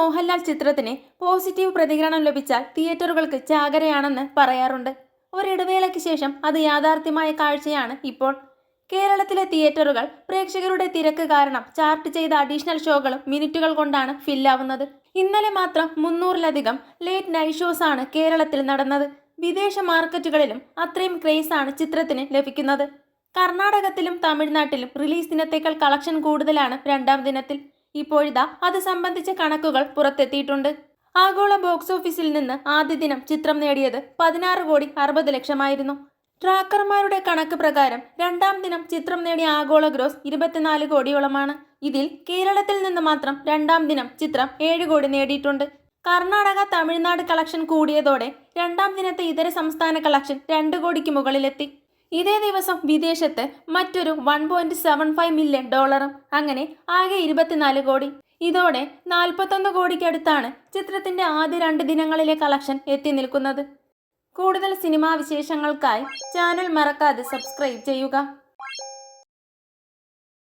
മോഹൻലാൽ ചിത്രത്തിന് പോസിറ്റീവ് പ്രതികരണം ലഭിച്ചാൽ തിയേറ്ററുകൾക്ക് ചാകരയാണെന്ന് പറയാറുണ്ട്. ഒരിടവേളയ്ക്ക് ശേഷം അത് യാഥാർത്ഥ്യമായ കാഴ്ചയാണ് ഇപ്പോൾ. കേരളത്തിലെ തിയേറ്ററുകൾ പ്രേക്ഷകരുടെ തിരക്ക് കാരണം ചാർട്ട് ചെയ്ത അഡീഷണൽ ഷോകളും മിനിറ്റുകൾ കൊണ്ടാണ് ഫില്ലാവുന്നത്. ഇന്നലെ മാത്രം 300-ലധികം ലേറ്റ് നൈറ്റ് ഷോസ് ആണ് കേരളത്തിൽ നടന്നത്. വിദേശ മാർക്കറ്റുകളിലും അത്രയും ക്രേസ് ആണ് ചിത്രത്തിന് ലഭിക്കുന്നത്. കർണാടകത്തിലും തമിഴ്നാട്ടിലും റിലീസ് ദിനത്തേക്കാൾ കളക്ഷൻ കൂടുതലാണ് രണ്ടാം ദിനത്തിൽ. ഇപ്പോഴിതാ അത് സംബന്ധിച്ച കണക്കുകൾ പുറത്തെത്തിയിട്ടുണ്ട്. ആഗോള ബോക്സ് ഓഫീസിൽ നിന്ന് ആദ്യ ദിനം ചിത്രം നേടിയത് 16,60,00,000 ട്രാക്കർമാരുടെ കണക്ക് പ്രകാരം രണ്ടാം ദിനം ചിത്രം നേടിയ ആഗോള ഗ്രോസ് 24 കോടിയോളമാണ്. ഇതിൽ കേരളത്തിൽ നിന്ന് മാത്രം രണ്ടാം ദിനം ചിത്രം 7 കോടി നേടിയിട്ടുണ്ട്. കർണാടക, തമിഴ്നാട് കളക്ഷൻ കൂടിയതോടെ രണ്ടാം ദിനത്തെ ഇതര സംസ്ഥാന കളക്ഷൻ 2 കോടിക്ക് മുകളിലെത്തി. ഇതേ ദിവസം വിദേശത്ത് മറ്റൊരു $1.75 മില്യൺ, അങ്ങനെ ആകെ 24 കോടി. ഇതോടെ 41 കോടിക്കടുത്താണ് ചിത്രത്തിന്റെ ആദ്യ 2 ദിനങ്ങളിലെ കളക്ഷൻ എത്തി നിൽക്കുന്നത്. കൂടുതൽ സിനിമാ വിശേഷങ്ങൾക്കായി ചാനൽ മറക്കാതെ സബ്സ്ക്രൈബ് ചെയ്യുക.